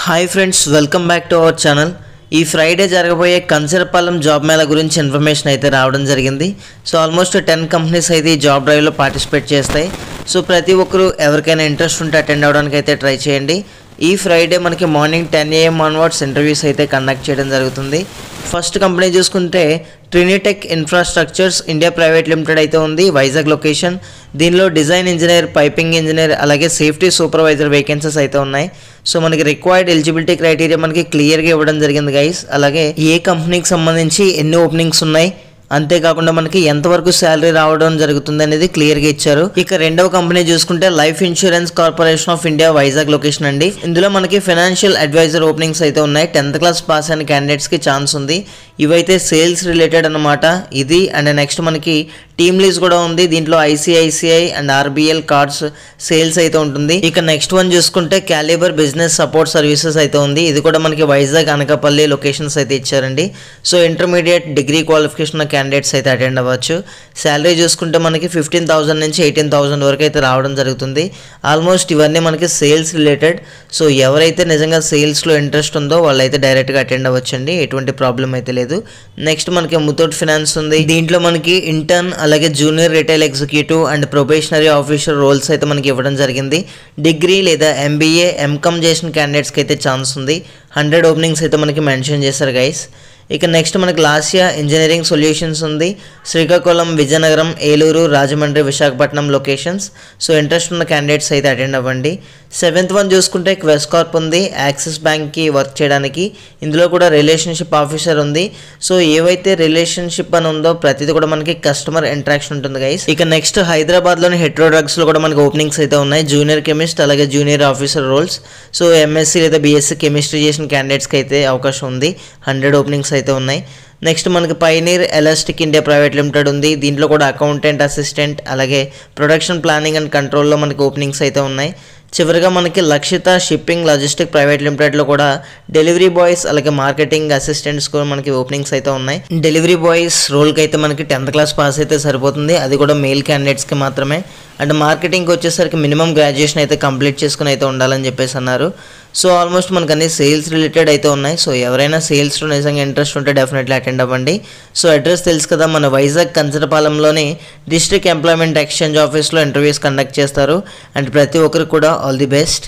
Hi friends, welcome back to our channel. ఈ Friday జరగబోయే Kancharapalem job Mela గురించి ఇన్ఫర్మేషన్ అయితే రావడం జరిగింది. సో ఆల్మోస్ట్ 10 కంపెనీస్ అయితే ఈ జాబ్ డ్రైవ్లో పార్టిసిపేట్ చేస్తాయి. సో ప్రతి ఒక్కరు ఎవరికైనా ఇంట్రెస్ట్ ఉంటే అటెండ్ అవ్వడానికి అయితే ట్రై చేయండి. ఈ ఫ్రైడే మనకి మార్నింగ్ 10 AM ఆన్వర్డ్స్ ఇంటర్వ్యూస్ అయితే కండక్ట్ చేయడం జరుగుతుంది. ఫస్ట్ కంపెనీ చూసుకుంటే ట్రినిటెక్ ఇన్ఫ్రాస్ట్రక్చర్స్ ఇండియా ప్రైవేట్ లిమిటెడ్ అయితే ఉంది, వైజాగ్ లొకేషన్. దీనిలో డిజైన్ ఇంజనీర్, పైపింగ్ ఇంజనీర్, అలాగే సేఫ్టీ సూపర్వైజర్ వేకెన్సీస్ అయితే ఉన్నాయి. సో మనకి రిక్వైర్డ్ ఎలిజిబిలిటీ క్రైటీరియా మనకి క్లియర్గా ఇవ్వడం జరిగింది గైస్. అలాగే ఏ కంపెనీకి సంబంధించి ఎన్ని ఓపెనింగ్స్ ఉన్నాయి, అంతేకాకుండా మనకి ఎంతవరకు శాలరీ రావడం జరుగుతుంది అనేది క్లియర్గా ఇచ్చారు. ఇక రెండవ కంపెనీ చూసుకుంటే life insurance corporation of India, Vizag location అండి. ఇందులో మనకి ఫైనాన్షియల్ అడ్వైజర్ ఓపెనింగ్స్ అయితే ఉన్నాయి. 10th క్లాస్ పాస్ అయిన క్యాండిడేట్స్కి ఛాన్స్ ఉంది. ఇవైతే సేల్స్ రిలేటెడ్ అనమాట. ఇది అండ్ నెక్స్ట్ మనకి టీమ్ లీజ్ కూడా ఉంది. దీంట్లో ICICI and RBL cards sales అయితే ఉంటుంది. ఇక నెక్స్ట్ వన్ చూసుకుంటే క్యాలిబర్ బిజినెస్ సపోర్ట్ సర్వీసెస్ అయితే ఉంది. ఇది కూడా మనకి వైజాగ్, అనకాపల్లి లొకేషన్స్ అయితే ఇచ్చారండి. So intermediate, degree qualification candidates అయితే అటెండ్ అవ్వచ్చు. శాలరీ చూసుకుంటే మనకి 15,000 నుంచి 18,000 వరకు అయితే రావడం జరుగుతుంది. ఆల్మోస్ట్ ఇవన్నీ మనకి సేల్స్ రిలేటెడ్. సో ఎవరైతే నిజంగా సేల్స్లో ఇంట్రెస్ట్ ఉందో వాళ్ళైతే డైరెక్ట్గా అటెండ్ అవ్వచ్చండి, ఎటువంటి ప్రాబ్లం అయితే లేదు. నెక్స్ట్ మనకి ముతూట్ ఫైనాన్స్ ఉంది. దీంట్లో మనకి ఇంటర్న్, అలాగే junior retail executive and probationary officer roles అయితే మనకి ఇవ్వడం జరిగింది. డిగ్రీ లేదా MBA, MCOM చేసిన క్యాండిడేట్స్కి అయితే ఛాన్స్ ఉంది. 100 ఓపెనింగ్స్ అయితే మనకి మెన్షన్ చేశారు గైస్. ఇక నెక్స్ట్ మనకి లాసియా ఇంజనీరింగ్ సొల్యూషన్స్ ఉంది. Srikakulam, Vizianagaram, Eluru, Rajahmundry, Visakhapatnam locations. So interest ఉన్న క్యాండిడేట్స్ అయితే అటెండ్ అవ్వండి. 7th వన్ చూసుకుంటే క్వెస్ట్ కార్ప్ ఉంది, యాక్సిస్ బ్యాంక్కి వర్క్ చేయడానికి. ఇందులో కూడా రిలేషన్షిప్ ఆఫీసర్ ఉంది. సో ఏవైతే రిలేషన్షిప్ అని ఉందో ప్రతిదీ కూడా మనకి కస్టమర్ ఇంటరాక్షన్ ఉంటుంది గైస్. ఇక నెక్స్ట్ హైదరాబాద్లోని హెట్రో డ్రగ్స్లో కూడా మనకి ఓపెనింగ్స్ అయితే ఉన్నాయి. జూనియర్ కెమిస్ట్, అలాగే junior officer roles. So MSc లేదా BSc కెమిస్ట్రీ చేసిన క్యాండిడేట్స్కి అయితే అవకాశం ఉంది. 100 ఓపెనింగ్స్ అయితే ఉన్నాయి. నెక్స్ట్ మనకి pioneer elastic India private limited ఉంది. దీంట్లో కూడా అకౌంటెంట్ అసిస్టెంట్, అలాగే ప్రొడక్షన్ ప్లానింగ్ అండ్ కంట్రోల్లో మనకి ఓపెనింగ్స్ అయితే ఉన్నాయి. చివరిగా మనకి లక్షిత షిప్పింగ్ లాజిస్టిక్ ప్రైవేట్ లిమిటెడ్లో కూడా డెలివరీ బాయ్స్, అలాగే మార్కెటింగ్ అసిస్టెంట్స్ కూడా మనకి ఓపెనింగ్స్ అయితే ఉన్నాయి. డెలివరీ బాయ్స్ రోల్కి అయితే మనకి 10th క్లాస్ పాస్ అయితే సరిపోతుంది, అది కూడా మెయిల్ క్యాండిడేట్స్కి మాత్రమే. అండ్ మార్కెటింగ్కి వచ్చేసరికి మినిమం గ్రాడ్యుయేషన్ అయితే కంప్లీట్ చేసుకుని అయితే ఉండాలని చెప్పేసి అన్నారు. సో ఆల్మోస్ట్ మనకు అన్ని సేల్స్ రిలేటెడ్ అయితే ఉన్నాయి. సో ఎవరైనా సేల్స్లో నిజంగా ఇంట్రెస్ట్ ఉంటే డెఫినెట్లీ అటెండ్ అవ్వండి. సో అడ్రస్ తెలుసు కదా, మన వైజాగ్ కంచరపాలెంలోని డిస్ట్రిక్ట్ ఎంప్లాయ్మెంట్ ఎక్స్చేంజ్ ఆఫీస్లో ఇంటర్వ్యూస్ కండక్ట్ చేస్తారు. అండ్ ప్రతి ఒక్కరికి కూడా ఆల్ ది బెస్ట్.